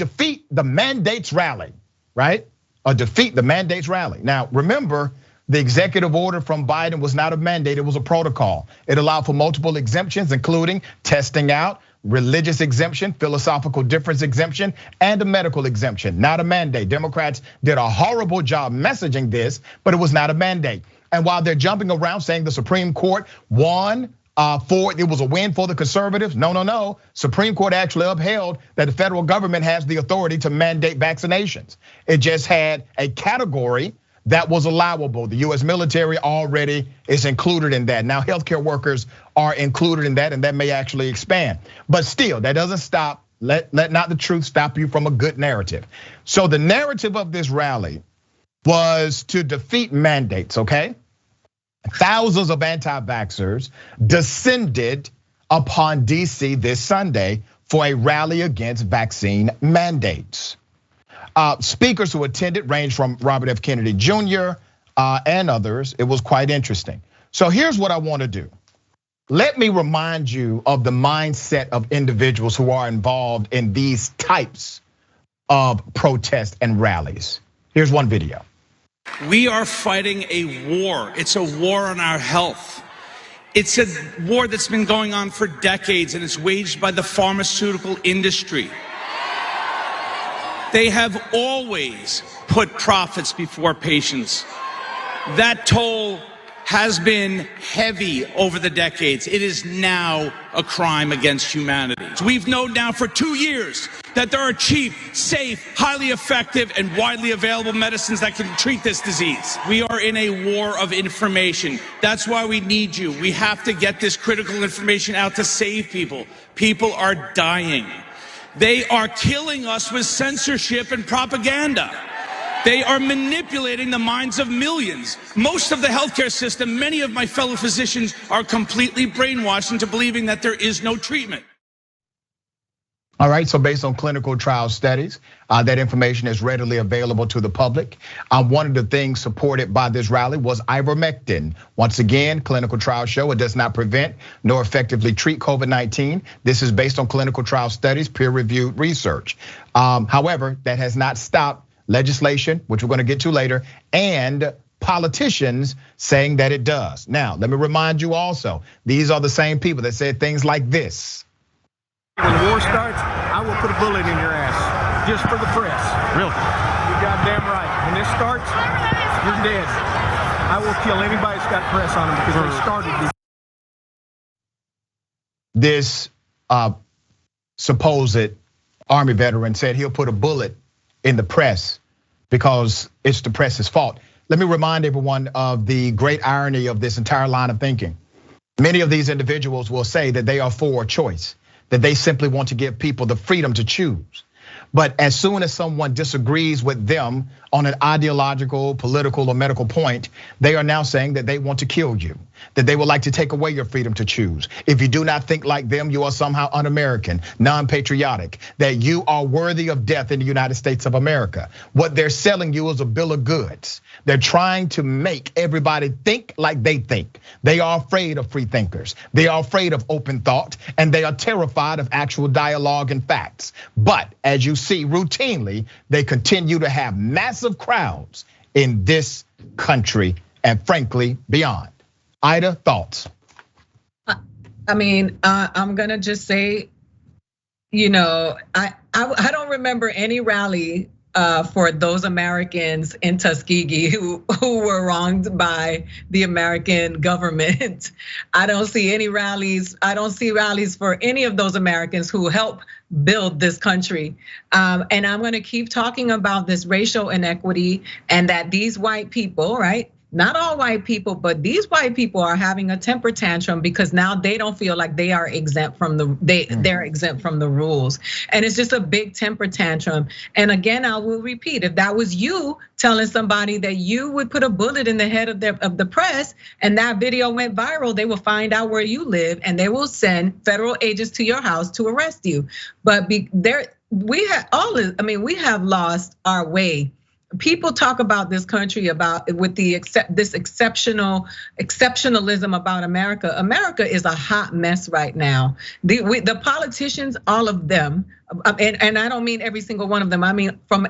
defeat the mandates rally, right? A defeat the mandates rally. Now, remember, the executive order from Biden was not a mandate, it was a protocol. It allowed for multiple exemptions, including testing out, religious exemption, philosophical difference exemption, and a medical exemption, not a mandate. Democrats did a horrible job messaging this, but it was not a mandate. And while they're jumping around saying the Supreme Court won, it was a win for the conservatives. No. Supreme Court actually upheld that the federal government has the authority to mandate vaccinations. It just had a category that was allowable. The US military already is included in that. Now healthcare workers are included in that, and that may actually expand. But still, that doesn't stop, let not the truth stop you from a good narrative. So the narrative of this rally was to defeat mandates, okay? Thousands of anti-vaxxers descended upon DC this Sunday for a rally against vaccine mandates. Speakers who attended ranged from Robert F. Kennedy Jr. And others. It was quite interesting. So here's what I want to do. Let me remind you of the mindset of individuals who are involved in these types of protests and rallies. Here's one video. We are fighting a war. It's a war on our health. It's a war that's been going on for decades, and it's waged by the pharmaceutical industry. They have always put profits before patients. That toll has been heavy over the decades. It is now a crime against humanity. We've known now for 2 years that there are cheap, safe, highly effective, and widely available medicines that can treat this disease. We are in a war of information. That's why we need you. We have to get this critical information out to save people. People are dying. They are killing us with censorship and propaganda. They are manipulating the minds of millions. Most of the healthcare system, many of my fellow physicians are completely brainwashed into believing that there is no treatment. All right, so based on clinical trial studies, that information is readily available to the public. One of the things supported by this rally was ivermectin. Once again, clinical trials show it does not prevent nor effectively treat COVID-19. This is based on clinical trial studies, peer-reviewed research. However, that has not stopped legislation, which we're gonna get to later, and politicians saying that it does. Now, let me remind you also, these are the same people that said things like this. When war starts, I will put a bullet in your ass, just for the press. Really? You're goddamn right. When this starts, you're dead. I will kill anybody that's got press on them because they started this. This supposed Army veteran said he'll put a bullet in the press because it's the press's fault. Let me remind everyone of the great irony of this entire line of thinking. Many of these individuals will say that they are for choice, that they simply want to give people the freedom to choose. But as soon as someone disagrees with them on an ideological, political, or medical point, they are now saying that they want to kill you, that they would like to take away your freedom to choose. If you do not think like them, you are somehow un-American, non-patriotic, that you are worthy of death in the United States of America. What they're selling you is a bill of goods. They're trying to make everybody think like they think. They are afraid of free thinkers. They are afraid of open thought, and they are terrified of actual dialogue and facts. But as you see routinely, they continue to have massive crowds in this country and frankly beyond. Aida, thoughts? I mean, I'm gonna just say, I don't remember any rally for those Americans in Tuskegee who were wronged by the American government. I don't see any rallies. I don't see rallies for any of those Americans who helped build this country. And I'm gonna keep talking about this racial inequity and that these white people, right? Not all white people, but these white people are having a temper tantrum because now they don't feel like they are exempt from they're exempt from the rules. And it's just a big temper tantrum. And again, I will repeat, if that was you telling somebody that you would put a bullet in the head of the press and that video went viral, they will find out where you live and they will send federal agents to your house to arrest you. But we have lost our way. People talk about this country with this exceptionalism about America. America is a hot mess right now. The politicians, all of them, and I don't mean every single one of them. I mean from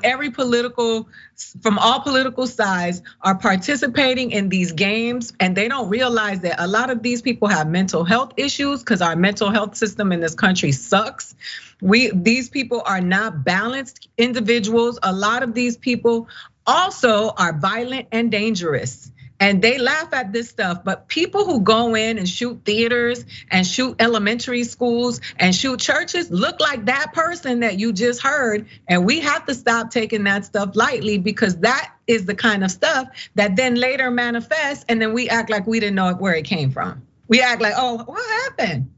all political sides are participating in these games, and they don't realize that a lot of these people have mental health issues because our mental health system in this country sucks. These people are not balanced individuals. A lot of these people also are violent and dangerous. And they laugh at this stuff, but people who go in and shoot theaters and shoot elementary schools and shoot churches look like that person that you just heard. And we have to stop taking that stuff lightly, because that is the kind of stuff that then later manifests, and then we act like we didn't know where it came from. We act like, oh, what happened?